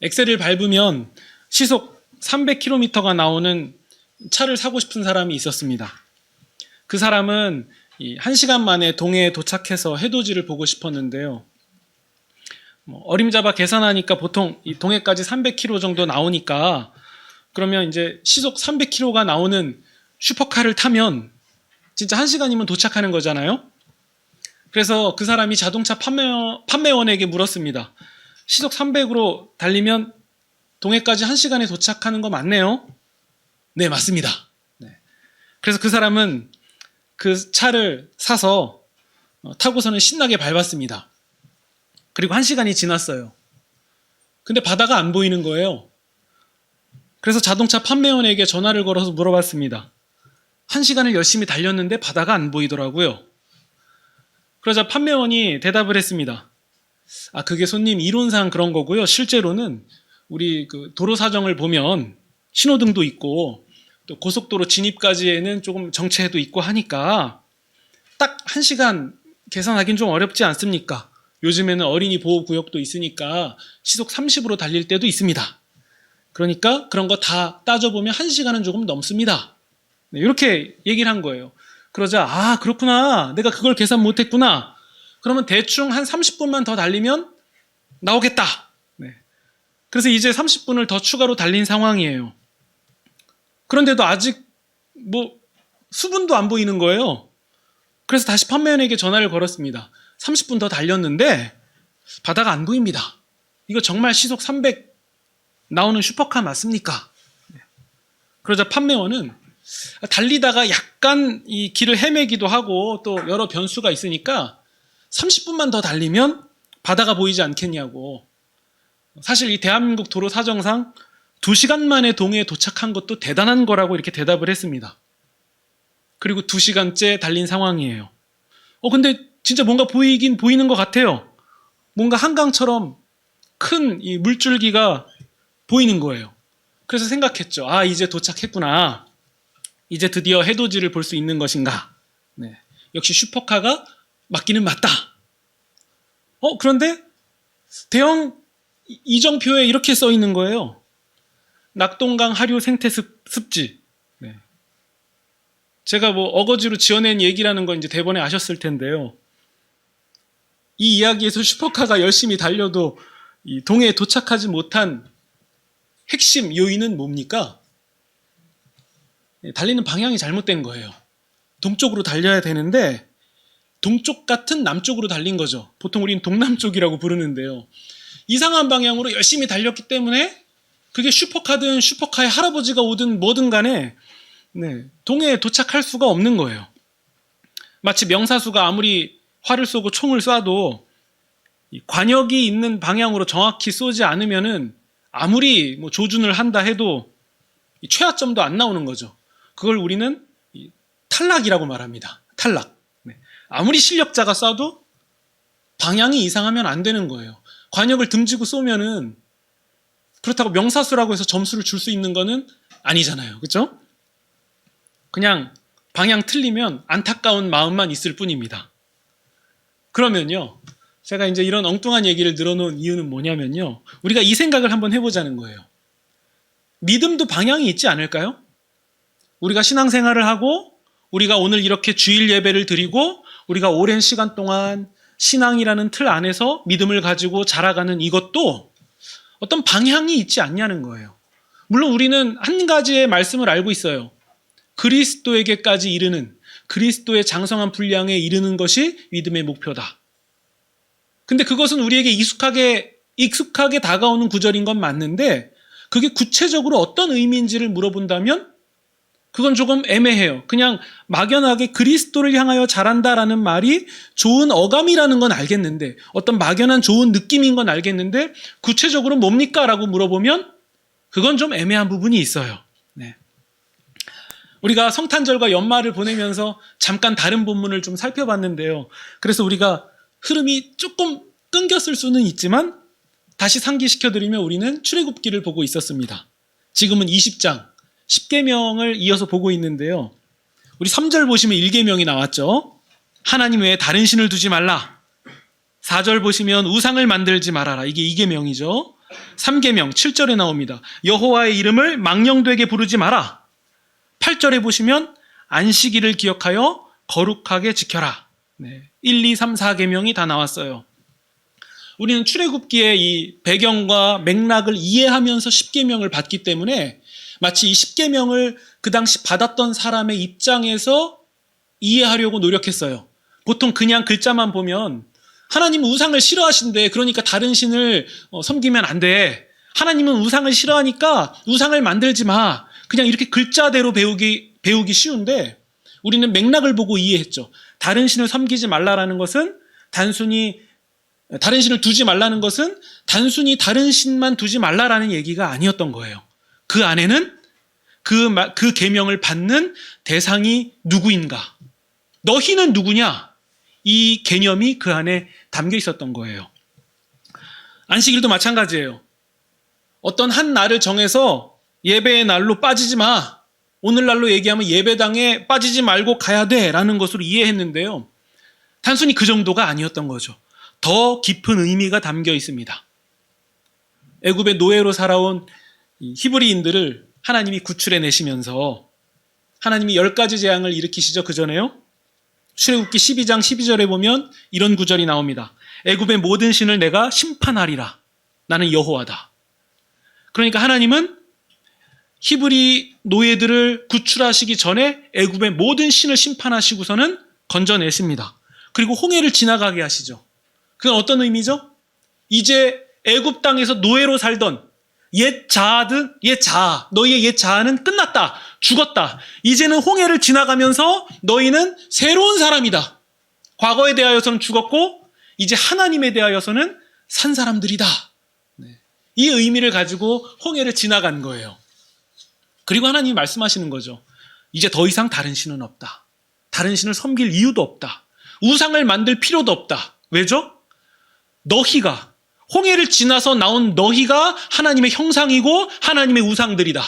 엑셀을 밟으면 시속 300km가 나오는 차를 사고 싶은 사람이 있었습니다. 그 사람은 1시간 만에 동해에 도착해서 해돋이를 보고 싶었는데요. 어림잡아 계산하니까 보통 이 동해까지 300km 정도 나오니까 그러면 이제 시속 300km가 나오는 슈퍼카를 타면 진짜 1시간이면 도착하는 거잖아요. 그래서 그 사람이 자동차 판매원에게 물었습니다. 시속 300으로 달리면 동해까지 1시간에 도착하는 거 맞네요? 네, 맞습니다. 네. 그래서 그 사람은 그 차를 사서 타고서는 신나게 밟았습니다. 그리고 1시간이 지났어요. 근데 바다가 안 보이는 거예요. 그래서 자동차 판매원에게 전화를 걸어서 물어봤습니다. 1시간을 열심히 달렸는데 바다가 안 보이더라고요. 그러자 판매원이 대답을 했습니다. 그게 손님 이론상 그런 거고요. 실제로는 우리 그 도로 사정을 보면 신호등도 있고 또 고속도로 진입까지에는 조금 정체도 있고 하니까 딱 1시간 계산하기는 좀 어렵지 않습니까? 요즘에는 어린이 보호구역도 있으니까 시속 30으로 달릴 때도 있습니다. 그러니까 그런 거 다 따져보면 1시간은 조금 넘습니다. 네, 이렇게 얘기를 한 거예요. 그러자 그렇구나. 내가 그걸 계산 못했구나. 그러면 대충 한 30분만 더 달리면 나오겠다. 네. 그래서 이제 30분을 더 추가로 달린 상황이에요. 그런데도 아직 수분도 안 보이는 거예요. 그래서 다시 판매원에게 전화를 걸었습니다. 30분 더 달렸는데 바다가 안 보입니다. 이거 정말 시속 300 나오는 슈퍼카 맞습니까? 그러자 판매원은 달리다가 약간 이 길을 헤매기도 하고 또 여러 변수가 있으니까 30분만 더 달리면 바다가 보이지 않겠냐고. 사실 이 대한민국 도로 사정상 2시간 만에 동해에 도착한 것도 대단한 거라고 이렇게 대답을 했습니다. 그리고 2시간째 달린 상황이에요. 근데 진짜 뭔가 보이긴 보이는 것 같아요. 뭔가 한강처럼 큰 이 물줄기가 보이는 거예요. 그래서 생각했죠. 이제 도착했구나. 이제 드디어 해돋이를 볼 수 있는 것인가. 네. 역시 슈퍼카가 맞기는 맞다. 그런데 대형 이정표에 이렇게 써 있는 거예요. 낙동강 하류 생태 습지. 네. 제가 어거지로 지어낸 얘기라는 건 이제 대본에 아셨을 텐데요. 이 이야기에서 슈퍼카가 열심히 달려도 이 동해에 도착하지 못한 핵심 요인은 뭡니까? 달리는 방향이 잘못된 거예요. 동쪽으로 달려야 되는데 동쪽 같은 남쪽으로 달린 거죠. 보통 우리는 동남쪽이라고 부르는데요. 이상한 방향으로 열심히 달렸기 때문에 그게 슈퍼카든 슈퍼카의 할아버지가 오든 뭐든 간에 동해에 도착할 수가 없는 거예요. 마치 명사수가 아무리 활을 쏘고 총을 쏴도 관역이 있는 방향으로 정확히 쏘지 않으면은 아무리 조준을 한다 해도 최하점도 안 나오는 거죠. 그걸 우리는 탈락이라고 말합니다. 탈락. 아무리 실력자가 쏴도 방향이 이상하면 안 되는 거예요. 관역을 등지고 쏘면은 그렇다고 명사수라고 해서 점수를 줄 수 있는 거는 아니잖아요. 그렇죠? 그냥 방향 틀리면 안타까운 마음만 있을 뿐입니다. 그러면요. 제가 이제 이런 엉뚱한 얘기를 늘어놓은 이유는 뭐냐면요. 우리가 이 생각을 한번 해보자는 거예요. 믿음도 방향이 있지 않을까요? 우리가 신앙생활을 하고 우리가 오늘 이렇게 주일 예배를 드리고 우리가 오랜 시간 동안 신앙이라는 틀 안에서 믿음을 가지고 자라가는 이것도 어떤 방향이 있지 않냐는 거예요. 물론 우리는 한 가지의 말씀을 알고 있어요. 그리스도에게까지 이르는, 그리스도의 장성한 분량에 이르는 것이 믿음의 목표다. 근데 그것은 우리에게 익숙하게 다가오는 구절인 건 맞는데 그게 구체적으로 어떤 의미인지를 물어본다면 그건 조금 애매해요. 그냥 막연하게 그리스도를 향하여 자란다라는 말이 좋은 어감이라는 건 알겠는데 어떤 막연한 좋은 느낌인 건 알겠는데 구체적으로 뭡니까? 라고 물어보면 그건 좀 애매한 부분이 있어요. 네. 우리가 성탄절과 연말을 보내면서 잠깐 다른 본문을 좀 살펴봤는데요. 그래서 우리가 흐름이 조금 끊겼을 수는 있지만 다시 상기시켜드리면 우리는 출애굽기를 보고 있었습니다. 지금은 20장 10계명을 이어서 보고 있는데요. 우리 3절 보시면 1계명이 나왔죠. 하나님 외에 다른 신을 두지 말라. 4절 보시면 우상을 만들지 말아라. 이게 2계명이죠. 3계명 7절에 나옵니다. 여호와의 이름을 망령되게 부르지 마라. 8절에 보시면 안식일을 기억하여 거룩하게 지켜라. 1, 2, 3, 4계명이 다 나왔어요. 우리는 출애굽기의 이 배경과 맥락을 이해하면서 10계명을 받기 때문에 마치 이 10계명을 그 당시 받았던 사람의 입장에서 이해하려고 노력했어요. 보통 그냥 글자만 보면 하나님은 우상을 싫어하신대. 그러니까 다른 신을 섬기면 안 돼. 하나님은 우상을 싫어하니까 우상을 만들지 마. 그냥 이렇게 글자대로 배우기 쉬운데 우리는 맥락을 보고 이해했죠. 다른 신을 섬기지 말라라는 것은 다른 신을 두지 말라는 것은 단순히 다른 신만 두지 말라라는 얘기가 아니었던 거예요. 그 안에는 그 계명을 받는 대상이 누구인가? 너희는 누구냐? 이 개념이 그 안에 담겨 있었던 거예요. 안식일도 마찬가지예요. 어떤 한 날을 정해서 예배의 날로 빠지지 마. 오늘날로 얘기하면 예배당에 빠지지 말고 가야 돼 라는 것으로 이해했는데요. 단순히 그 정도가 아니었던 거죠. 더 깊은 의미가 담겨 있습니다. 애굽의 노예로 살아온 히브리인들을 하나님이 구출해 내시면서 하나님이 10가지 재앙을 일으키시죠. 그전에요. 출애굽기 12장 12절에 보면 이런 구절이 나옵니다. 애굽의 모든 신을 내가 심판하리라. 나는 여호와다. 그러니까 하나님은 히브리 노예들을 구출하시기 전에 애굽의 모든 신을 심판하시고서는 건져내십니다. 그리고 홍해를 지나가게 하시죠. 그건 어떤 의미죠? 이제 애굽 땅에서 노예로 살던 너희의 옛 자아는 끝났다. 죽었다. 이제는 홍해를 지나가면서 너희는 새로운 사람이다. 과거에 대하여서는 죽었고 이제 하나님에 대하여서는 산 사람들이다. 이 의미를 가지고 홍해를 지나간 거예요. 그리고 하나님이 말씀하시는 거죠. 이제 더 이상 다른 신은 없다. 다른 신을 섬길 이유도 없다. 우상을 만들 필요도 없다. 왜죠? 너희가 홍해를 지나서 나온 너희가 하나님의 형상이고 하나님의 우상들이다.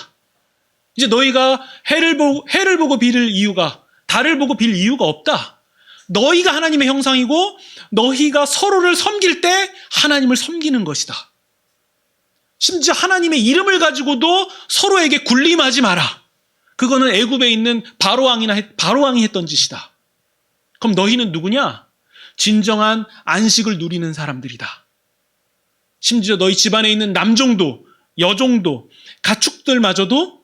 이제 너희가 해를 보고 빌 이유가, 달을 보고 빌 이유가 없다. 너희가 하나님의 형상이고 너희가 서로를 섬길 때 하나님을 섬기는 것이다. 심지어 하나님의 이름을 가지고도 서로에게 군림하지 마라. 그거는 애굽에 있는 바로왕이 했던 짓이다. 그럼 너희는 누구냐? 진정한 안식을 누리는 사람들이다. 심지어 너희 집안에 있는 남종도, 여종도, 가축들마저도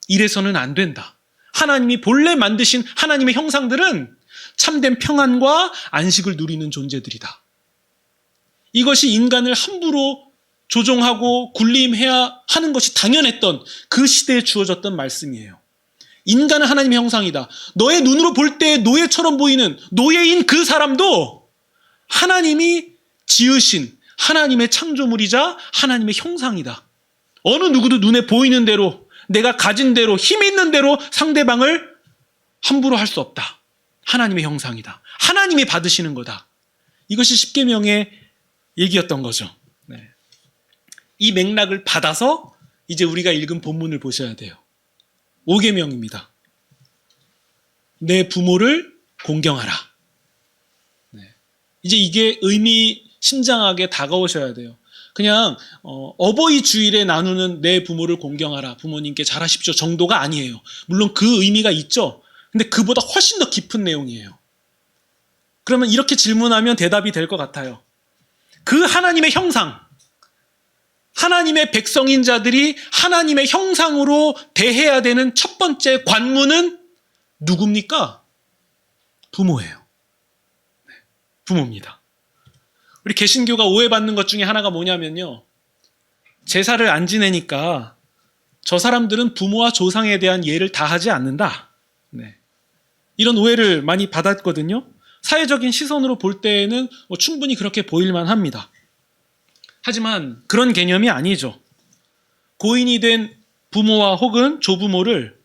이래서는 안 된다. 하나님이 본래 만드신 하나님의 형상들은 참된 평안과 안식을 누리는 존재들이다. 이것이 인간을 함부로 조종하고 군림해야 하는 것이 당연했던 그 시대에 주어졌던 말씀이에요. 인간은 하나님의 형상이다. 너의 눈으로 볼 때 노예처럼 보이는 노예인 그 사람도 하나님이 지으신 하나님의 창조물이자 하나님의 형상이다. 어느 누구도 눈에 보이는 대로, 내가 가진 대로, 힘 있는 대로 상대방을 함부로 할 수 없다. 하나님의 형상이다. 하나님이 받으시는 거다. 이것이 십계명의 얘기였던 거죠. 네. 이 맥락을 받아서 이제 우리가 읽은 본문을 보셔야 돼요. 5계명입니다. 내 부모를 공경하라. 네. 이제 이게 의미심장하게 다가오셔야 돼요. 그냥 어버이 주일에 나누는 내 부모를 공경하라, 부모님께 잘하십시오 정도가 아니에요. 물론 그 의미가 있죠. 근데 그보다 훨씬 더 깊은 내용이에요. 그러면 이렇게 질문하면 대답이 될 것 같아요. 그 하나님의 형상, 하나님의 백성인 자들이 하나님의 형상으로 대해야 되는 첫 번째 관문은 누굽니까? 부모예요. 네, 부모입니다. 우리 개신교가 오해받는 것 중에 하나가 뭐냐면요. 제사를 안 지내니까 저 사람들은 부모와 조상에 대한 예를 다 하지 않는다. 네. 이런 오해를 많이 받았거든요. 사회적인 시선으로 볼 때에는 충분히 그렇게 보일만 합니다. 하지만 그런 개념이 아니죠. 고인이 된 부모와 혹은 조부모를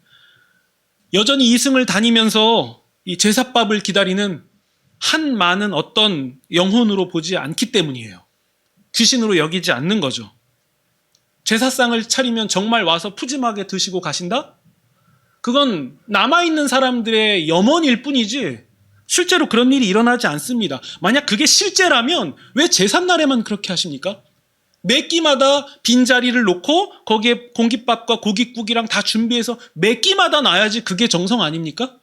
여전히 이승을 다니면서 이 제사밥을 기다리는 한 많은 어떤 영혼으로 보지 않기 때문이에요. 귀신으로 여기지 않는 거죠. 제사상을 차리면 정말 와서 푸짐하게 드시고 가신다? 그건 남아있는 사람들의 염원일 뿐이지 실제로 그런 일이 일어나지 않습니다. 만약 그게 실제라면 왜 제삿날에만 그렇게 하십니까? 매 끼마다 빈자리를 놓고 거기에 공깃밥과 고깃국이랑 다 준비해서 매 끼마다 놔야지 그게 정성 아닙니까?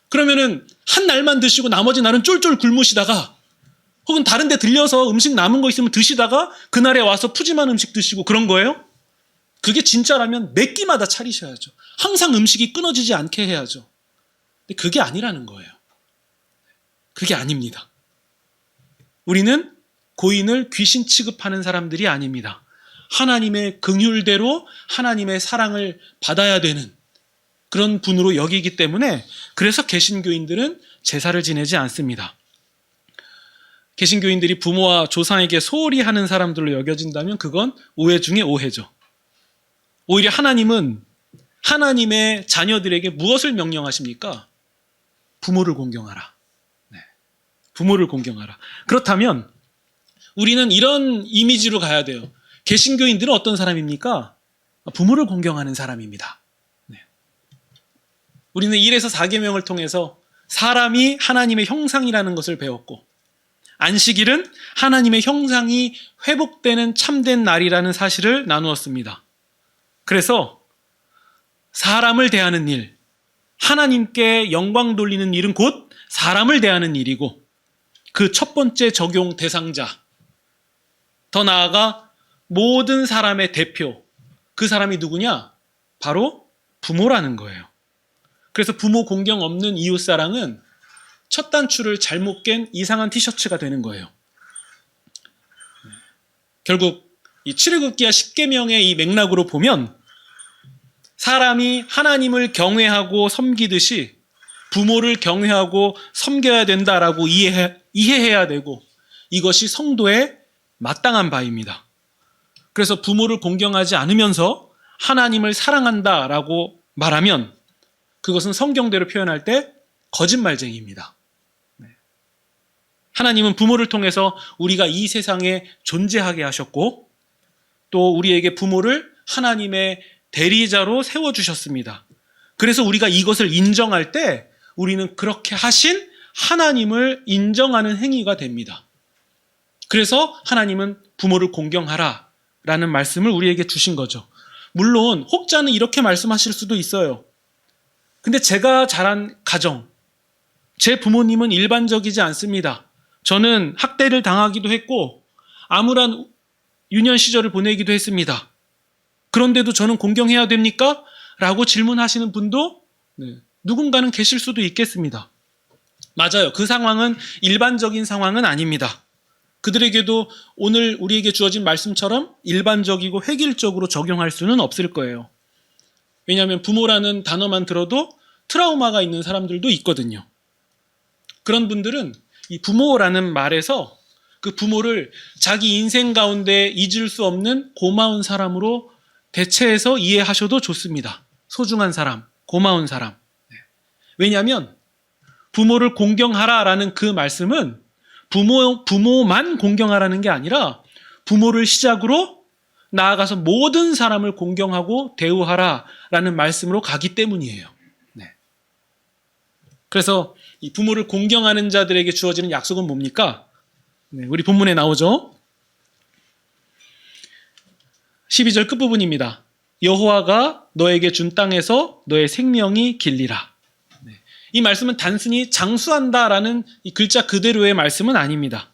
그러면은 한 날만 드시고 나머지 날은 쫄쫄 굶으시다가 혹은 다른 데 들려서 음식 남은 거 있으면 드시다가 그날에 와서 푸짐한 음식 드시고 그런 거예요? 그게 진짜라면 매 끼마다 차리셔야죠. 항상 음식이 끊어지지 않게 해야죠. 근데 그게 아니라는 거예요. 그게 아닙니다. 우리는 고인을 귀신 취급하는 사람들이 아닙니다. 하나님의 긍휼대로 하나님의 사랑을 받아야 되는 그런 분으로 여기기 때문에 그래서 개신교인들은 제사를 지내지 않습니다. 개신교인들이 부모와 조상에게 소홀히 하는 사람들로 여겨진다면 그건 오해 중에 오해죠. 오히려 하나님은 하나님의 자녀들에게 무엇을 명령하십니까? 부모를 공경하라. 네. 부모를 공경하라. 그렇다면 우리는 이런 이미지로 가야 돼요. 개신교인들은 어떤 사람입니까? 부모를 공경하는 사람입니다. 네. 우리는 1에서 4계명을 통해서 사람이 하나님의 형상이라는 것을 배웠고 안식일은 하나님의 형상이 회복되는 참된 날이라는 사실을 나누었습니다. 그래서 사람을 대하는 일, 하나님께 영광 돌리는 일은 곧 사람을 대하는 일이고 그 첫 번째 적용 대상자, 더 나아가 모든 사람의 대표, 그 사람이 누구냐? 바로 부모라는 거예요. 그래서 부모 공경 없는 이웃사랑은 첫 단추를 잘못 깬 이상한 티셔츠가 되는 거예요. 결국 이 출애굽기와 십계명의 이 맥락으로 보면 사람이 하나님을 경외하고 섬기듯이 부모를 경외하고 섬겨야 된다라고 이해해야 되고 이것이 성도의 마땅한 바입니다. 그래서 부모를 공경하지 않으면서 하나님을 사랑한다라고 말하면 그것은 성경대로 표현할 때 거짓말쟁이입니다. 하나님은 부모를 통해서 우리가 이 세상에 존재하게 하셨고 또 우리에게 부모를 하나님의 대리자로 세워주셨습니다. 그래서 우리가 이것을 인정할 때 우리는 그렇게 하신 하나님을 인정하는 행위가 됩니다. 그래서 하나님은 부모를 공경하라 라는 말씀을 우리에게 주신 거죠. 물론 혹자는 이렇게 말씀하실 수도 있어요. 근데 제가 자란 가정, 제 부모님은 일반적이지 않습니다. 저는 학대를 당하기도 했고 암울한 유년 시절을 보내기도 했습니다. 그런데도 저는 공경해야 됩니까? 라고 질문하시는 분도 누군가는 계실 수도 있겠습니다. 맞아요. 그 상황은 일반적인 상황은 아닙니다. 그들에게도 오늘 우리에게 주어진 말씀처럼 일반적이고 획일적으로 적용할 수는 없을 거예요. 왜냐하면 부모라는 단어만 들어도 트라우마가 있는 사람들도 있거든요. 그런 분들은 이 부모라는 말에서 그 부모를 자기 인생 가운데 잊을 수 없는 고마운 사람으로 대체해서 이해하셔도 좋습니다. 소중한 사람, 고마운 사람. 왜냐하면 부모를 공경하라라는 그 말씀은 부모만 공경하라는 게 아니라 부모를 시작으로 나아가서 모든 사람을 공경하고 대우하라라는 말씀으로 가기 때문이에요. 네. 그래서 이 부모를 공경하는 자들에게 주어지는 약속은 뭡니까? 네, 우리 본문에 나오죠. 12절 끝부분입니다. 여호와가 너에게 준 땅에서 너의 생명이 길리라. 네. 이 말씀은 단순히 장수한다라는 이 글자 그대로의 말씀은 아닙니다.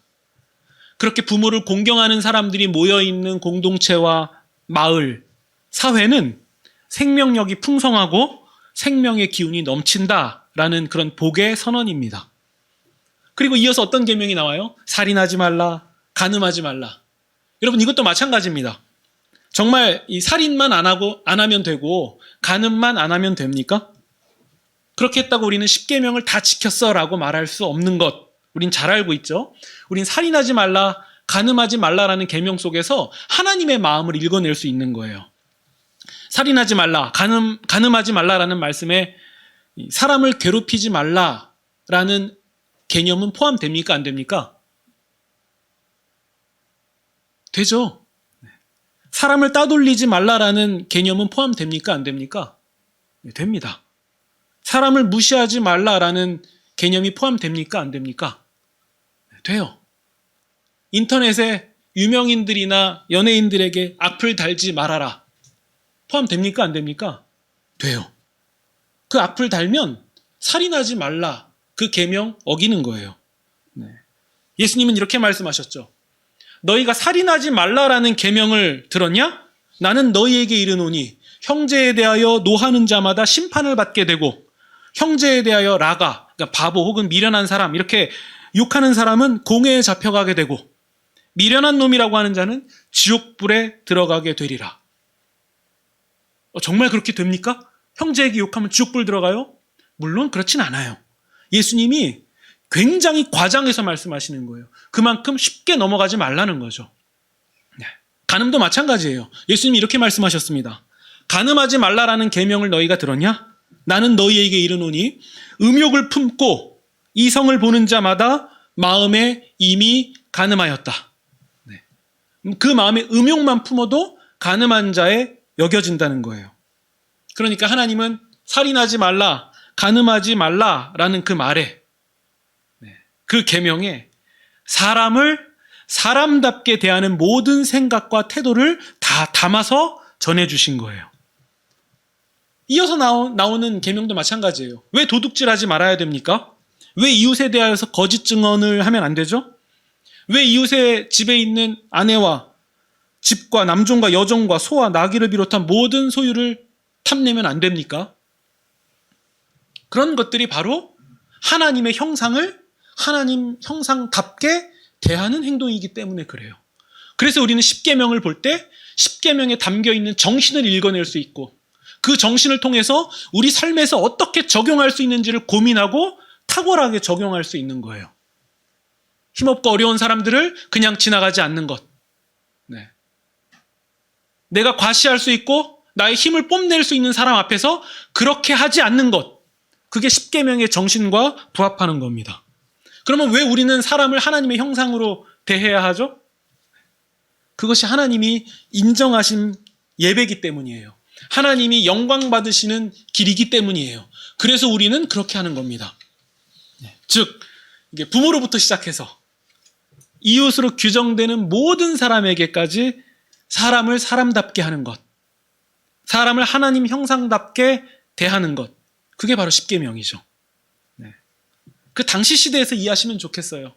그렇게 부모를 공경하는 사람들이 모여있는 공동체와 마을, 사회는 생명력이 풍성하고 생명의 기운이 넘친다라는 그런 복의 선언입니다. 그리고 이어서 어떤 계명이 나와요? 살인하지 말라, 간음하지 말라. 여러분 이것도 마찬가지입니다. 정말 이 살인만 안 하면 되고 간음만 안 하면 됩니까? 그렇게 했다고 우리는 십계명을 다 지켰어라고 말할 수 없는 것 우린 잘 알고 있죠. 우린 살인하지 말라, 간음하지 말라라는 계명 속에서 하나님의 마음을 읽어낼 수 있는 거예요. 살인하지 말라, 간음하지 말라라는 말씀에 사람을 괴롭히지 말라라는 개념은 포함됩니까? 안 됩니까? 되죠. 사람을 따돌리지 말라라는 개념은 포함됩니까? 안 됩니까? 네, 됩니다. 사람을 무시하지 말라라는 개념이 포함됩니까? 안 됩니까? 네, 돼요. 인터넷에 유명인들이나 연예인들에게 악플 달지 말아라. 포함됩니까? 안 됩니까? 돼요. 그 악플 달면 살인하지 말라. 그 계명 어기는 거예요. 네. 예수님은 이렇게 말씀하셨죠. 너희가 살인하지 말라라는 계명을 들었냐? 나는 너희에게 이르노니 형제에 대하여 노하는 자마다 심판을 받게 되고 형제에 대하여 라가, 그러니까 바보 혹은 미련한 사람 이렇게 욕하는 사람은 공회에 잡혀가게 되고 미련한 놈이라고 하는 자는 지옥불에 들어가게 되리라. 정말 그렇게 됩니까? 형제에게 욕하면 지옥불 들어가요? 물론 그렇진 않아요. 예수님이 굉장히 과장해서 말씀하시는 거예요. 그만큼 쉽게 넘어가지 말라는 거죠. 네. 간음도 마찬가지예요. 예수님이 이렇게 말씀하셨습니다. 간음하지 말라라는 계명을 너희가 들었냐? 나는 너희에게 이르노니 음욕을 품고 이성을 보는 자마다 마음에 이미 간음하였다. 네. 그 마음에 음욕만 품어도 간음한 자에 여겨진다는 거예요. 그러니까 하나님은 살인하지 말라, 간음하지 말라라는 그 말에, 그 계명에 사람을 사람답게 대하는 모든 생각과 태도를 다 담아서 전해주신 거예요. 이어서 나오는 계명도 마찬가지예요. 왜 도둑질하지 말아야 됩니까? 왜 이웃에 대하여서 거짓 증언을 하면 안 되죠? 왜 이웃의 집에 있는 아내와 집과 남종과 여종과 소와 나귀를 비롯한 모든 소유를 탐내면 안 됩니까? 그런 것들이 바로 하나님의 형상을 하나님 형상답게 대하는 행동이기 때문에 그래요. 그래서 우리는 십계명을 볼 때 십계명에 담겨있는 정신을 읽어낼 수 있고 그 정신을 통해서 우리 삶에서 어떻게 적용할 수 있는지를 고민하고 탁월하게 적용할 수 있는 거예요. 힘없고 어려운 사람들을 그냥 지나가지 않는 것. 네. 내가 과시할 수 있고 나의 힘을 뽐낼 수 있는 사람 앞에서 그렇게 하지 않는 것. 그게 십계명의 정신과 부합하는 겁니다. 그러면 왜 우리는 사람을 하나님의 형상으로 대해야 하죠? 그것이 하나님이 인정하신 예배이기 때문이에요. 하나님이 영광 받으시는 길이기 때문이에요. 그래서 우리는 그렇게 하는 겁니다. 즉, 이게 부모로부터 시작해서 이웃으로 규정되는 모든 사람에게까지 사람을 사람답게 하는 것, 사람을 하나님 형상답게 대하는 것, 그게 바로 십계명이죠. 그 당시 시대에서 이해하시면 좋겠어요.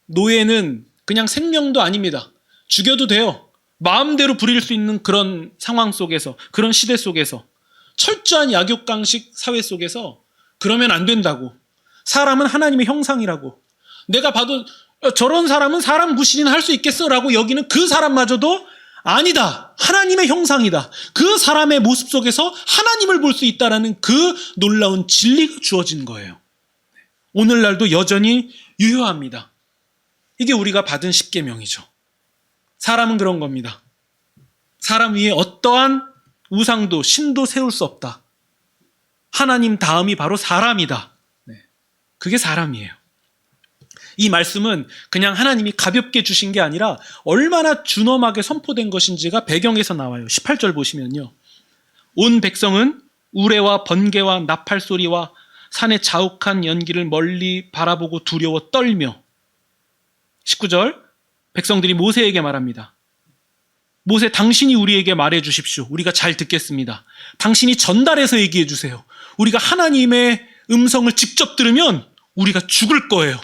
노예는 그냥 생명도 아닙니다. 죽여도 돼요. 마음대로 부릴 수 있는 그런 상황 속에서, 그런 시대 속에서, 철저한 약육강식 사회 속에서 그러면 안 된다고. 사람은 하나님의 형상이라고. 내가 봐도 저런 사람은 사람 구실이나 할 수 있겠어 라고 여기는 그 사람마저도 아니다. 하나님의 형상이다. 그 사람의 모습 속에서 하나님을 볼 수 있다라는 그 놀라운 진리가 주어진 거예요. 오늘날도 여전히 유효합니다. 이게 우리가 받은 십계명이죠. 사람은 그런 겁니다. 사람 위에 어떠한 우상도 신도 세울 수 없다. 하나님 다음이 바로 사람이다. 그게 사람이에요. 이 말씀은 그냥 하나님이 가볍게 주신 게 아니라 얼마나 준엄하게 선포된 것인지가 배경에서 나와요. 18절 보시면요. 온 백성은 우레와 번개와 나팔 소리와 산의 자욱한 연기를 멀리 바라보고 두려워 떨며 19절 백성들이 모세에게 말합니다. 모세 당신이 우리에게 말해 주십시오. 우리가 잘 듣겠습니다. 당신이 전달해서 얘기해 주세요. 우리가 하나님의 음성을 직접 들으면 우리가 죽을 거예요.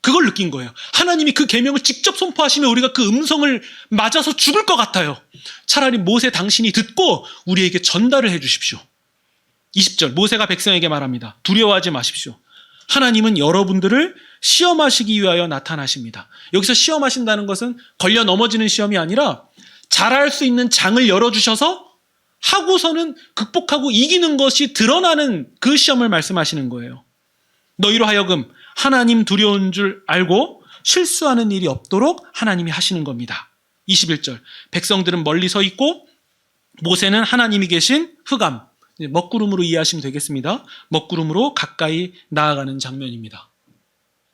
그걸 느낀 거예요. 하나님이 그 계명을 직접 선포하시면 우리가 그 음성을 맞아서 죽을 것 같아요. 차라리 모세 당신이 듣고 우리에게 전달을 해 주십시오. 20절 모세가 백성에게 말합니다. 두려워하지 마십시오. 하나님은 여러분들을 시험하시기 위하여 나타나십니다. 여기서 시험하신다는 것은 걸려 넘어지는 시험이 아니라 잘할 수 있는 장을 열어주셔서 하고서는 극복하고 이기는 것이 드러나는 그 시험을 말씀하시는 거예요. 너희로 하여금 하나님 두려운 줄 알고 실수하는 일이 없도록 하나님이 하시는 겁니다. 21절 백성들은 멀리 서 있고 모세는 하나님이 계신 흑암, 먹구름으로 이해하시면 되겠습니다. 먹구름으로 가까이 나아가는 장면입니다.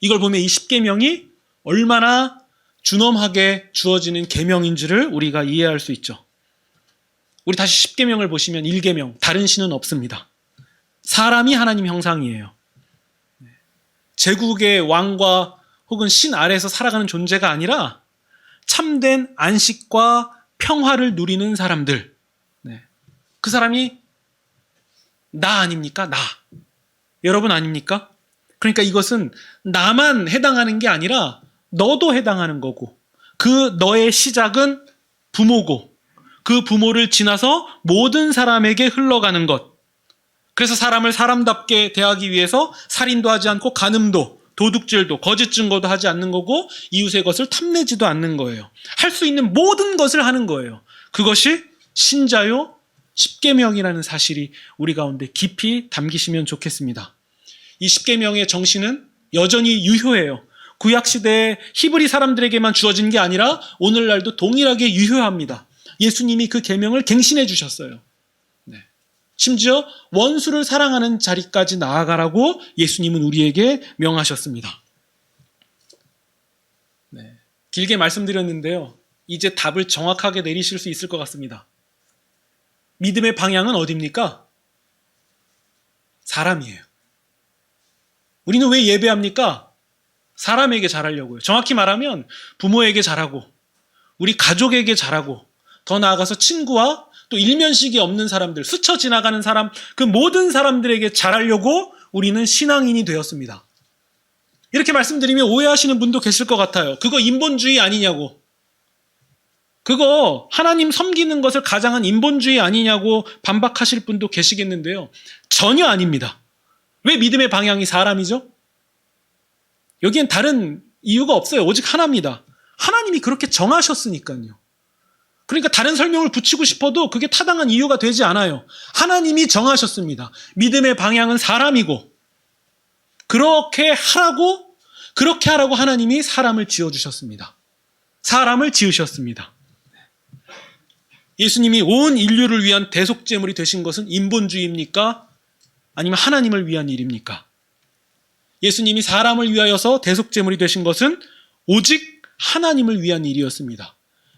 이걸 보면 이 십계명이 얼마나 준엄하게 주어지는 계명인지를 우리가 이해할 수 있죠. 우리 다시 십계명을 보시면 1계명, 다른 신은 없습니다. 사람이 하나님 형상이에요. 제국의 왕과 혹은 신 아래에서 살아가는 존재가 아니라 참된 안식과 평화를 누리는 사람들. 네. 그 사람이 나 아닙니까? 나. 여러분 아닙니까? 그러니까 이것은 나만 해당하는 게 아니라 너도 해당하는 거고, 그 너의 시작은 부모고, 그 부모를 지나서 모든 사람에게 흘러가는 것. 그래서 사람을 사람답게 대하기 위해서 살인도 하지 않고 간음도, 도둑질도, 거짓 증거도 하지 않는 거고, 이웃의 것을 탐내지도 않는 거예요. 할 수 있는 모든 것을 하는 거예요. 그것이 신자요 십계명이라는 사실이 우리 가운데 깊이 담기시면 좋겠습니다. 이 십계명의 정신은 여전히 유효해요. 구약시대에 히브리 사람들에게만 주어진 게 아니라 오늘날도 동일하게 유효합니다. 예수님이 그 계명을 갱신해 주셨어요. 네. 심지어 원수를 사랑하는 자리까지 나아가라고 예수님은 우리에게 명하셨습니다. 네. 길게 말씀드렸는데요. 이제 답을 정확하게 내리실 수 있을 것 같습니다. 믿음의 방향은 어디입니까? 사람이에요. 우리는 왜 예배합니까? 사람에게 잘하려고요. 정확히 말하면 부모에게 잘하고, 우리 가족에게 잘하고, 더 나아가서 친구와 또 일면식이 없는 사람들, 스쳐 지나가는 사람, 그 모든 사람들에게 잘하려고 우리는 신앙인이 되었습니다. 이렇게 말씀드리면 오해하시는 분도 계실 것 같아요. 그거 인본주의 아니냐고. 그거 하나님 섬기는 것을 가장한 인본주의 아니냐고 반박하실 분도 계시겠는데요. 전혀 아닙니다. 왜 믿음의 방향이 사람이죠? 여기엔 다른 이유가 없어요. 오직 하나입니다. 하나님이 그렇게 정하셨으니까요. 그러니까 다른 설명을 붙이고 싶어도 그게 타당한 이유가 되지 않아요. 하나님이 정하셨습니다. 믿음의 방향은 사람이고, 그렇게 하라고 하나님이 사람을 지어주셨습니다. 사람을 지으셨습니다. 예수님이 온 인류를 위한 대속제물이 되신 것은 인본주의입니까? 아니면 하나님을 위한 일입니까? 예수님이 사람을 위하여서 대속제물이 되신 것은 오직 하나님을 위한 일이었습니다.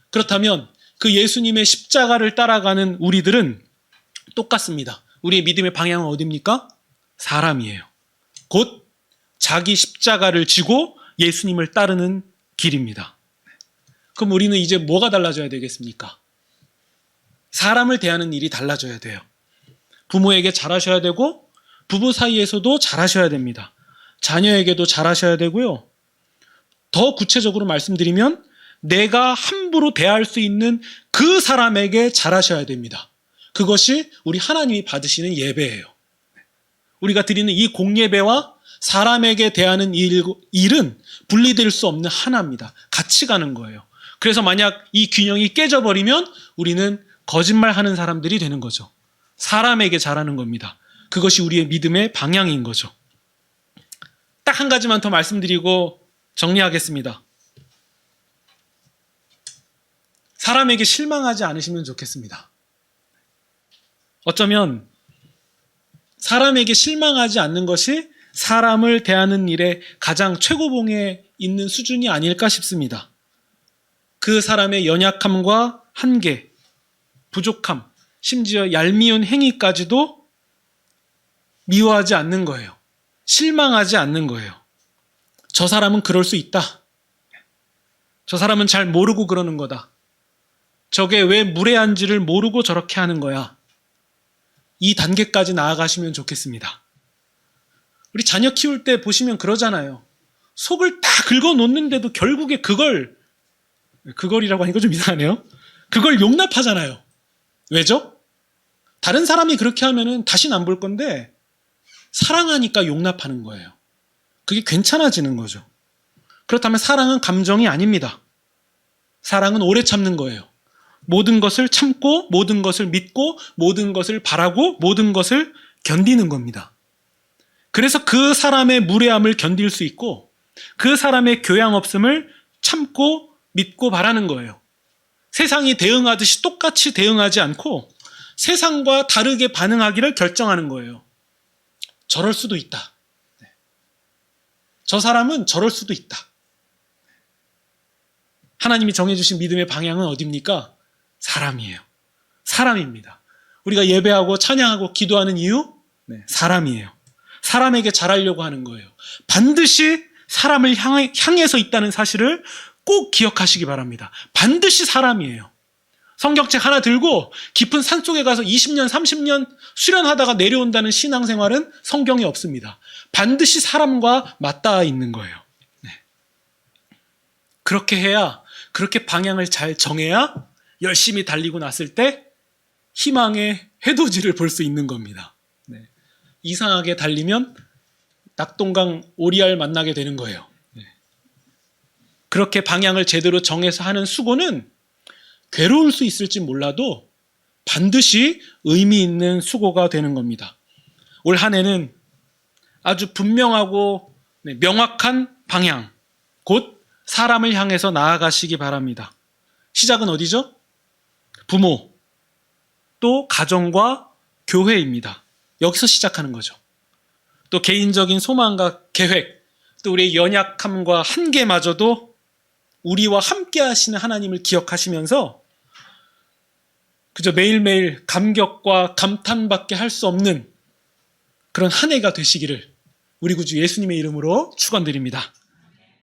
그렇다면 그 예수님의 십자가를 따라가는 우리들은 똑같습니다. 우리의 믿음의 방향은 어디입니까? 사람이에요. 곧 자기 십자가를 지고 예수님을 따르는 길입니다. 그럼 우리는 이제 뭐가 달라져야 되겠습니까? 사람을 대하는 일이 달라져야 돼요. 부모에게 잘하셔야 되고, 부부 사이에서도 잘하셔야 됩니다. 자녀에게도 잘하셔야 되고요. 더 구체적으로 말씀드리면 내가 함부로 대할 수 있는 그 사람에게 잘하셔야 됩니다. 그것이 우리 하나님이 받으시는 예배예요. 우리가 드리는 이 공예배와 사람에게 대하는 일은 분리될 수 없는 하나입니다. 같이 가는 거예요. 그래서 만약 이 균형이 깨져버리면 우리는 거짓말하는 사람들이 되는 거죠. 사람에게 잘하는 겁니다. 그것이 우리의 믿음의 방향인 거죠. 딱 한 가지만 더 말씀드리고 정리하겠습니다. 사람에게 실망하지 않으시면 좋겠습니다. 어쩌면 사람에게 실망하지 않는 것이 사람을 대하는 일에 가장 최고봉에 있는 수준이 아닐까 싶습니다. 그 사람의 연약함과 한계, 부족함, 심지어 얄미운 행위까지도 미워하지 않는 거예요. 실망하지 않는 거예요. 저 사람은 그럴 수 있다. 저 사람은 잘 모르고 그러는 거다. 저게 왜 무례한지를 모르고 저렇게 하는 거야. 이 단계까지 나아가시면 좋겠습니다. 우리 자녀 키울 때 보시면 그러잖아요. 속을 다 긁어놓는데도 결국에 그걸이라고 하니까 좀 이상하네요. 그걸 용납하잖아요. 왜죠? 다른 사람이 그렇게 하면은 다시는 안 볼 건데 사랑하니까 용납하는 거예요. 그게 괜찮아지는 거죠. 그렇다면 사랑은 감정이 아닙니다. 사랑은 오래 참는 거예요. 모든 것을 참고, 모든 것을 믿고, 모든 것을 바라고, 모든 것을 견디는 겁니다. 그래서 그 사람의 무례함을 견딜 수 있고, 그 사람의 교양 없음을 참고, 믿고 바라는 거예요. 세상이 대응하듯이 똑같이 대응하지 않고 세상과 다르게 반응하기를 결정하는 거예요. 저럴 수도 있다. 저 사람은 저럴 수도 있다. 하나님이 정해주신 믿음의 방향은 어디입니까? 사람이에요. 사람입니다. 우리가 예배하고 찬양하고 기도하는 이유? 사람이에요. 사람에게 잘하려고 하는 거예요. 반드시 사람을 향해서 있다는 사실을 꼭 기억하시기 바랍니다. 반드시 사람이에요. 성경책 하나 들고 깊은 산속에 가서 20년, 30년 수련하다가 내려온다는 신앙생활은 성경에 없습니다. 반드시 사람과 맞닿아 있는 거예요. 네. 그렇게 해야, 그렇게 방향을 잘 정해야 열심히 달리고 났을 때 희망의 해돋이를 볼 수 있는 겁니다. 네. 이상하게 달리면 낙동강 오리알 만나게 되는 거예요. 네. 그렇게 방향을 제대로 정해서 하는 수고는 괴로울 수 있을지 몰라도 반드시 의미 있는 수고가 되는 겁니다. 올 한 해는 아주 분명하고 명확한 방향, 곧 사람을 향해서 나아가시기 바랍니다. 시작은 어디죠? 부모, 또 가정과 교회입니다. 여기서 시작하는 거죠. 또 개인적인 소망과 계획, 또 우리의 연약함과 한계마저도 우리와 함께 하시는 하나님을 기억하시면서 그저 매일매일 감격과 감탄밖에 할 수 없는 그런 한 해가 되시기를 우리 구주 예수님의 이름으로 축원드립니다.